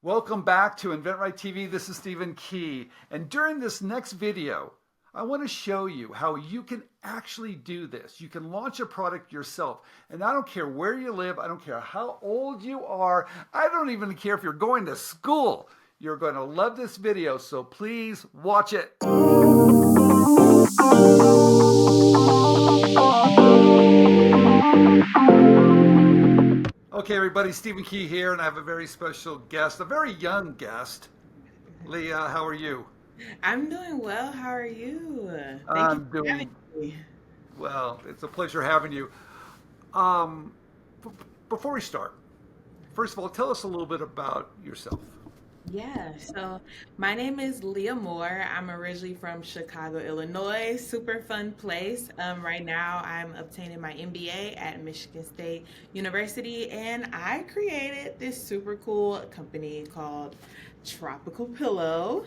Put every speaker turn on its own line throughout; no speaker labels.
Welcome back to inventRight TV. This is Stephen Key. And during this next video, I want to show you how you can actually do this. You can launch a product yourself. And I don't care where you live. I don't care how old you are. I don't even care if you're going to school. You're going to love this video, so please watch it. Okay, everybody, Stephen Key here, and I have a very special guest, a very young guest. Lia, how are you?
I'm doing well. How are you? Thank you
I'm
for having
doing
me.
well. It's a pleasure having you. Um, b- Before we start, first of all, tell us a little bit about yourself.
Yeah, so my name is Lia Moore. I'm originally from Chicago, Illinois. Super fun place. Right now, I'm obtaining my MBA at Michigan State University, and I created this super cool company called Tropical Pillow.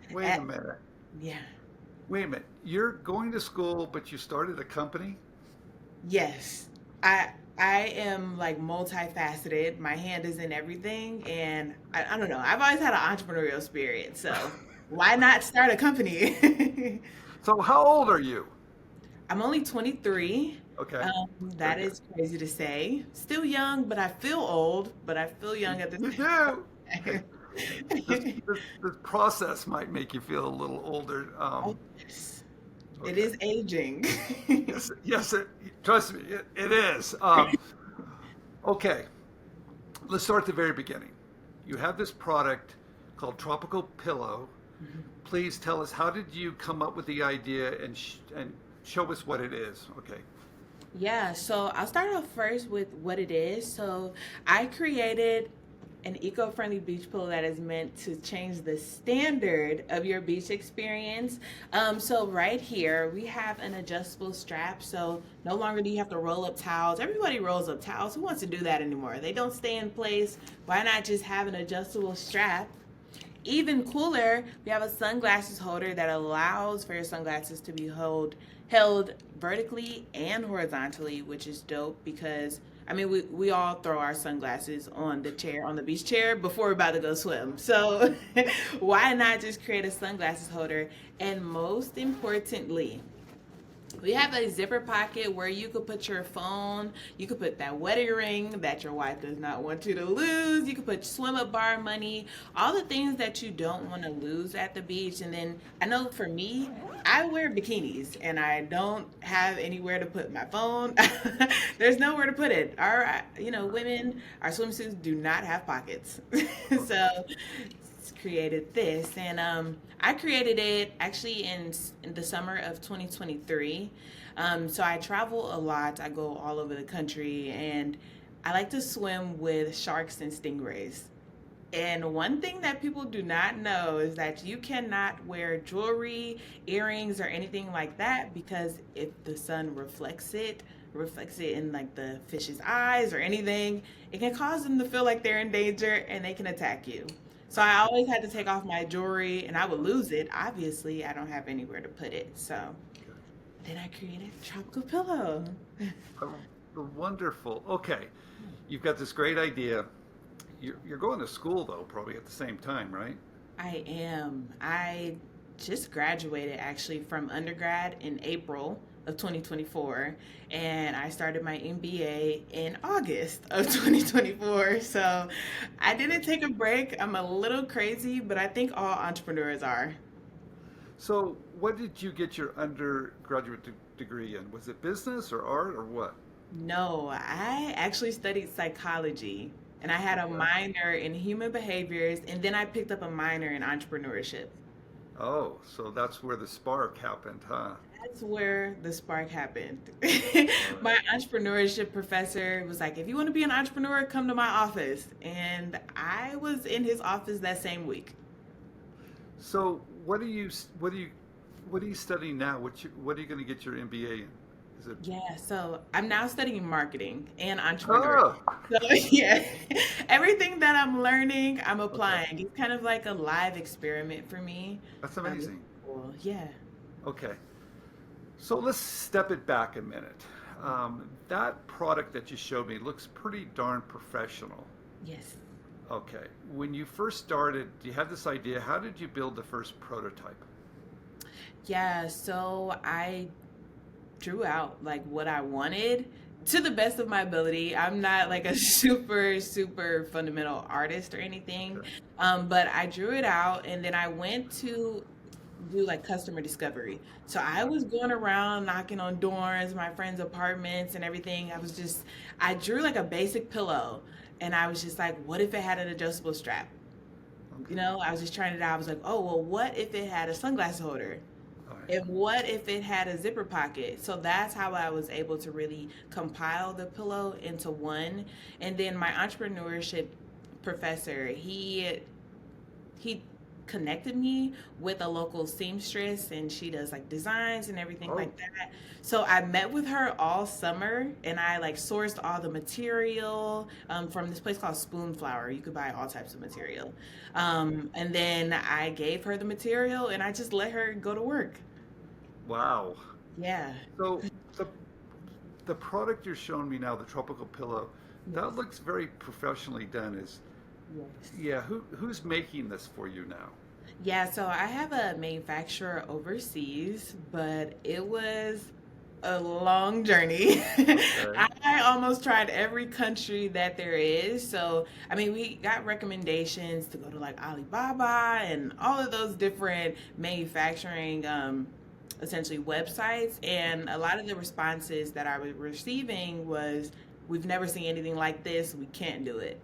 Wait a
At,
minute.
yeah,
Wait a minute. You're going to school, but you started a company?
yes. I am like multifaceted. My hand is in everything, and I don't know. I've always had an entrepreneurial spirit, so why not start a company?
So, how old are you?
I'm only 23.
Okay, very
That
good.
is crazy to say. Still young, but I feel old, but I feel young at the
You
same
do. Okay. This,
time.
this process might make you feel a little older.
Oh, yes. It
Okay.
is aging.
Yes, yes. Trust me, it is. Okay. Let's start at the very beginning. You have this product called Tropical Pillow. Please tell us, how did you come up with the idea and show us what it is? Okay.
Yeah, so I'll start off first with what it is. So I created an eco-friendly beach pillow that is meant to change the standard of your beach experience. So right here we have an adjustable strap. So no longer do you have to roll up towels. Everybody rolls up towels. Who wants to do that anymore? They don't stay in place. Why not just have an adjustable strap? Even cooler, we have a sunglasses holder that allows for your sunglasses to be held vertically and horizontally, which is dope because I mean we all throw our sunglasses on the chair, on the beach chair before we're about to go swim. So why not just create a sunglasses holder? And most importantly, we have a zipper pocket where you could put your phone, you could put that wedding ring that your wife does not want you to lose, you could put swim up bar money, all the things that you don't want to lose at the beach. And then I know for me, I wear bikinis and I don't have anywhere to put my phone. There's nowhere to put it. Women, our swimsuits do not have pockets. So created this, and I created it actually in the summer of 2023. So I travel a lot. I go all over the country, and I like to swim with sharks and stingrays. And one thing that people do not know is that you cannot wear jewelry, earrings, or anything like that because if the sun reflects it in like the fish's eyes or anything, it can cause them to feel like they're in danger and they can attack you. So I always had to take off my jewelry and I would lose it. Obviously, I don't have anywhere to put it. So then I created Tropical Pillow.
Oh, wonderful. Okay. You've got this great idea. You're going to school, though, probably at the same time, right?
I am. I just graduated actually from undergrad in April of 2024, and I started my MBA in August of 2024. So I didn't take a break. I'm a little crazy, but I think all entrepreneurs are.
So, what did you get your undergraduate degree in? Was it business or art or what?
No, I actually studied psychology, and I had a
Okay.
minor in human behaviors, and then I picked up a minor in entrepreneurship.
Oh, so that's where the spark happened, huh?
That's where the spark happened.
All
My
right.
entrepreneurship professor was like, if you want to be an entrepreneur, come to my office. And I was in his office that same week.
So, what are you studying now? What are you going to get your MBA in? Is it?
Yeah, so I'm now studying marketing and entrepreneurship.
Oh,
So, yeah, everything that I'm learning, I'm
okay.
applying. It's kind of like a live experiment for me.
That's
It's
amazing.
cool. Yeah.
Okay. So let's step it back a minute. That product that you showed me looks pretty darn professional.
Yes.
Okay. When you first started, do you have this idea? How did you build the first prototype?
Yeah, so I drew out like what I wanted to the best of my ability. I'm not like a super fundamental artist or anything,
Okay.
but I drew it out and then I went to do like customer discovery. So I
Got it.
was going around knocking on doors, my friends' apartments and everything. I drew like a basic pillow and I was just like, what if it had an adjustable strap? You
Okay.
know, I was just trying it out. I was like, oh, well, what if it had a sunglass holder?
All right.
And what if it had a zipper pocket? So that's how I was able to really compile the pillow into one. And then my entrepreneurship professor, he connected me with a local seamstress and she does like designs and everything
Oh,
like that. So I met with her all summer and I like sourced all the material from this place called Spoonflower. You could buy all types of material. And then I gave her the material and I just let her go to work.
wow.
Yeah.
So the the product you're showing me now, the tropical pillow, that
Yes.
looks very professionally done. Is
Yes.
yeah, who's making this for you now?
Yeah, so I have a manufacturer overseas, but it was a long journey.
Okay.
I almost tried every country that there is. So, I mean, we got recommendations to go to like Alibaba and all of those different manufacturing essentially websites. And a lot of the responses that I was receiving was, we've never seen anything like this. We can't do it.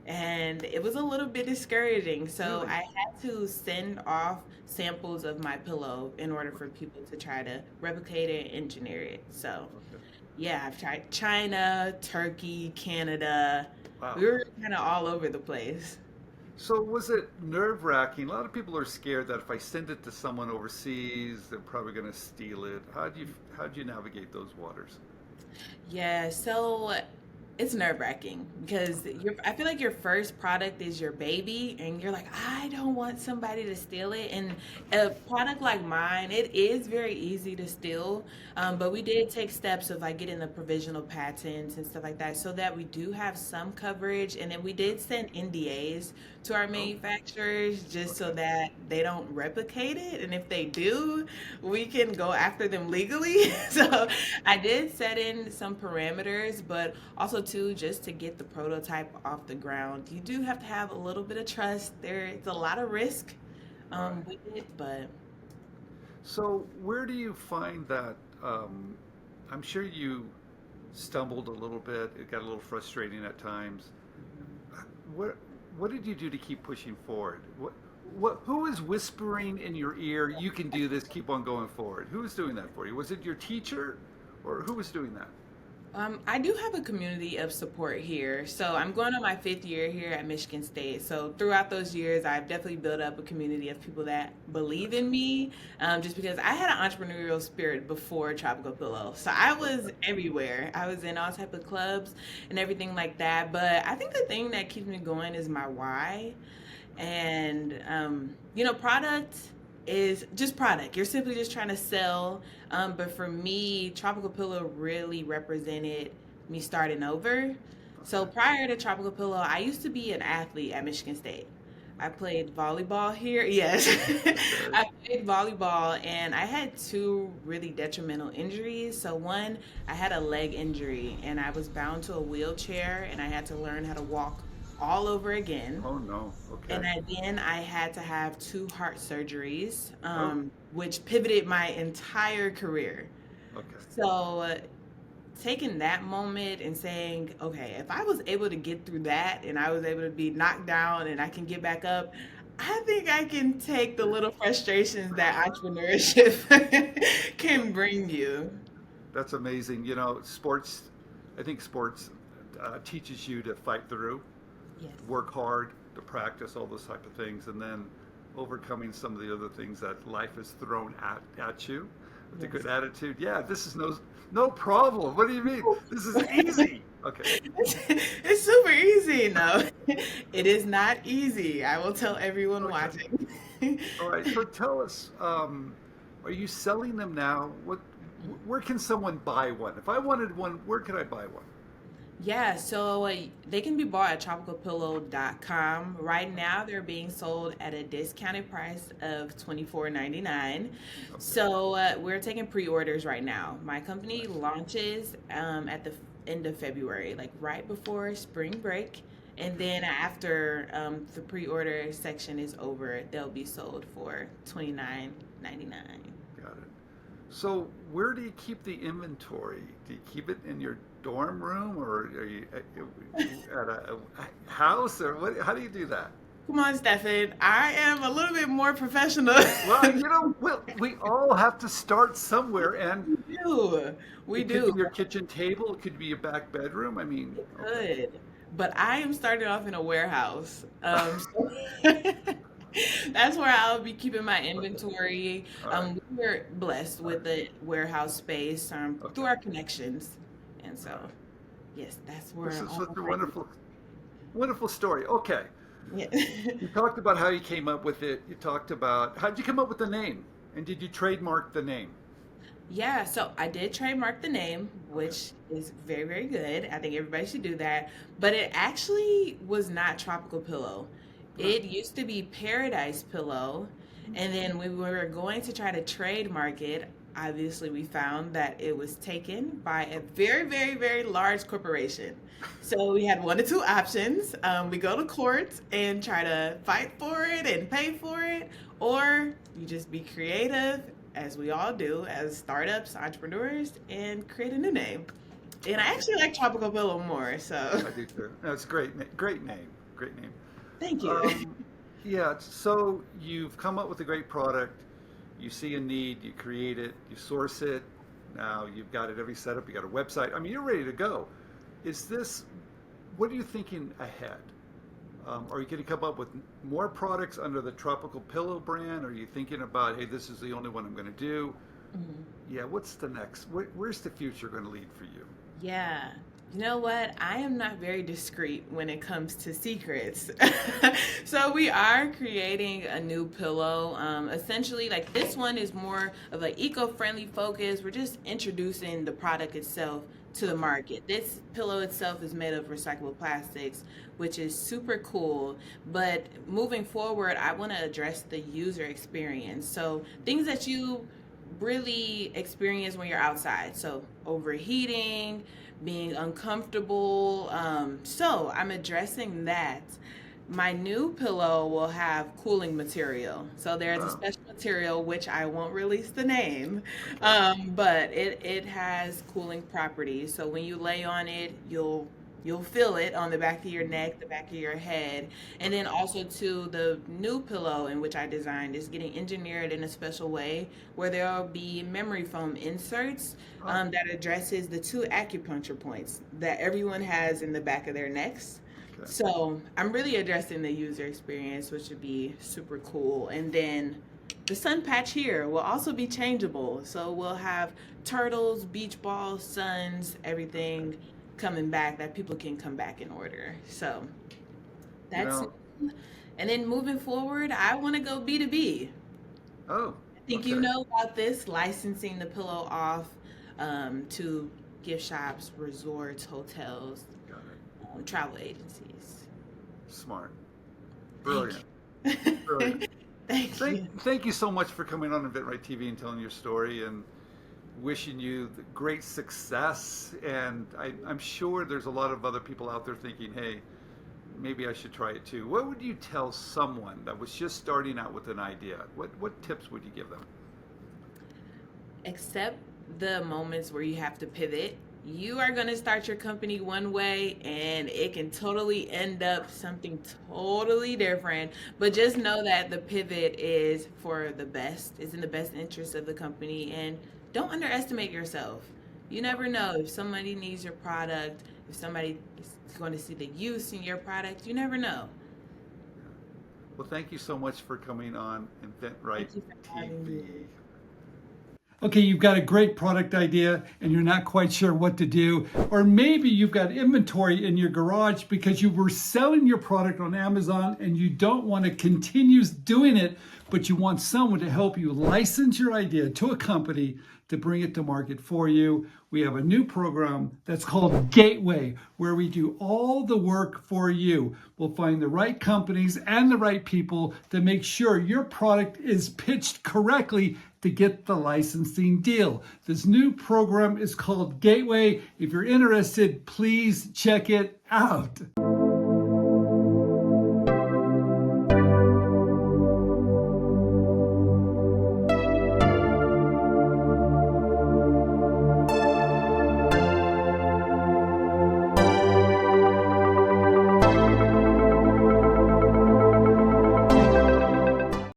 And it was a little bit discouraging. So
Really?
I had to send off samples of my pillow in order for people to try to replicate it and engineer it. So
Okay.
yeah, I've tried China, Turkey, Canada. We
Wow.
were kind of all over the place.
So was it nerve-wracking? A lot of people are scared that if I send it to someone overseas, they're probably going to steal it. How do you navigate those waters?
Yeah, so it's nerve-wracking because I feel like your first product is your baby and you're like, I don't want somebody to steal it. And a product like mine, it is very easy to steal. But we did take steps of like getting the provisional patents and stuff like that so that we do have some coverage. And then we did send NDAs to our
Oh,
manufacturers just so
okay.
that they don't replicate it. And if they do, we can go after them legally. So
Okay.
I did set in some parameters, but also too, just to get the prototype off the ground, you do have to have a little bit of trust. It's a lot of risk
All right.
with it, but
So where do you find that? I'm sure you stumbled a little bit. It got a little frustrating at times. What what did you do to keep pushing forward? Who was whispering in your ear, you can do this, keep on going forward? Who was doing that for you? Was it your teacher or who was doing that?
I do have a community of support here. So I'm going on my fifth year here at Michigan State. So throughout those years, I've definitely built up a community of people that believe
That's
in me. Just because I had an entrepreneurial spirit before Tropical Pillow, so I was
okay.
everywhere. I was in all type of clubs and everything like that. But I think the thing that keeps me going is my why. And product is just product. You're simply just trying to sell. But for me, Tropical Pillow really represented me starting over. So
Okay.
prior to Tropical Pillow, I used to be an athlete at Michigan State. I played volleyball here. Yes.
Okay.
I played volleyball and I had two really detrimental injuries. So one, I had a leg injury and I was bound to a wheelchair and I had to learn how to walk all over again.
Oh no.
And
Okay.
then I had to have two heart surgeries,
Oh,
which pivoted my entire career.
okay.
So, taking that moment and saying, okay, if I was able to get through that and I was able to be knocked down and I can get back up, I think I can take the little frustrations that entrepreneurship can bring you.
That's amazing. Sports, I think sports teaches you to fight through,
Yes.
work hard, to practice all those type of things, and then overcoming some of the other things that life has thrown at you with a good
Yes.
attitude. Yeah, this is no problem. What do you mean? This is easy. Okay.
It's super easy. No, it is not easy. I will tell everyone
Okay.
watching.
All right. So tell us, are you selling them now? Where can someone buy one? If I wanted one, where could I buy one?
Yeah, so they can be bought at tropicalpillow.com. Right now, they're being sold at a discounted price of $24.99.
Okay,
So we're taking pre-orders right now. My company
nice.
launches at the end of February, like right before spring break. And
Okay,
then after the pre-order section is over, they'll be sold for $29.99.
got it. So where do you keep the inventory? Do you keep it in your dorm room, or are you at a house, or what? How do you do that?
Come on, Stefan. I am a little bit more professional.
Well, we all have to start somewhere, and
We do. We
it could be
do.
your kitchen table, it could be your back bedroom. I mean,
It
okay,
could. But I am starting off in a warehouse. So that's where I'll be keeping my inventory.
all right,
We're blessed
all right,
with the warehouse space through
okay,
our connections. And
all
so,
right.
yes, that's
This
where
is
all
such a
my,
wonderful, wonderful story. Okay,
yeah.
you talked about how you came up with it. You talked about how did you come up with the name, and did you trademark the name?
Yeah, so I did trademark the name,
Okay,
which is very, very good. I think everybody should do that. But it actually was not Tropical Pillow.
huh,
It used to be Paradise Pillow. And then when we were going to try to trademark it, obviously we found that it was taken by a very, very, very large corporation. So we had one or two options. We go to court and try to fight for it and pay for it, or you just be creative as we all do as startups, entrepreneurs, and create a new name. And I
okay.
actually like Tropical Pillow more, so
I do too. That's great. Great name. Great name.
thank you.
Um, yeah. So you've come up with a great product. You see a need. You create it. You source it. Now you've got it every setup. You got a website. I mean, you're ready to go. Is this? What are you thinking ahead? Are you going to come up with more products under the Tropical Pillow brand? Are you thinking about, hey, this is the only one I'm going to do?
Mhm.
Yeah. What's the next? Where's the future going to lead for you?
Yeah. You know what? I am not very discreet when it comes to secrets. So we are creating a new pillow. Essentially, like this one is more of an eco-friendly focus. We're just introducing the product itself to the
Okay.
market. This pillow itself is made of recyclable plastics, which is super cool. But moving forward, I want to address the user experience. So things that you really experience when you're outside. So overheating, being uncomfortable. So I'm addressing that. My new pillow will have cooling material. So there's a
Oh,
special material which I won't release the name,
okay.
but it has cooling properties. So when you lay on it, you'll feel it on the back of your
Mhm.
neck, the back of your head. And then
Okay.
also too, the new pillow in which I designed is getting engineered in a special way where there'll be memory foam inserts
Oh,
that addresses the two acupuncture points that everyone has in the back of their necks.
okay.
So I'm really addressing the user experience, which would be super cool. And then the sun patch here will also be changeable. So we'll have turtles, beach balls, suns,
Okay.
everything coming back that people can come back and order. So
You
that's
know,
new. And then moving forward, I want to go B2B.
oh,
I think you
okay.
know about this, licensing the pillow off to gift shops, resorts, hotels,
Got it.
travel agencies.
Smart.
Thank
Brilliant. Brilliant.
you. Thank you.
Thank you so much for coming on inventRight TV and telling your story, and wishing you the great success. And I'm sure there's a lot of other people out there thinking, hey, maybe I should try it too. What would you tell someone that was just starting out with an idea? What tips would you give them?
Accept the moments where you have to pivot. You are going to start your company one way and it can totally end up something totally different. But just know that the pivot is for the best, it's in the best interest of the company. And don't underestimate yourself. You never know if somebody needs your product, if somebody is going to see the use in your product. You never know.
Well, thank you so much for coming on inventRight
Thank you for having
TV.
me.
Okay, you've got a great product idea and you're not quite sure what to do, or maybe you've got inventory in your garage because you were selling your product on Amazon and you don't want to continue doing it, but you want someone to help you license your idea to a company to bring it to market for you. we have a new program that's called Gateway, where we do all the work for you. We'll find the right companies and the right people to make sure your product is pitched correctly to get the licensing deal. This new program is called Gateway. If you're interested, please check it out.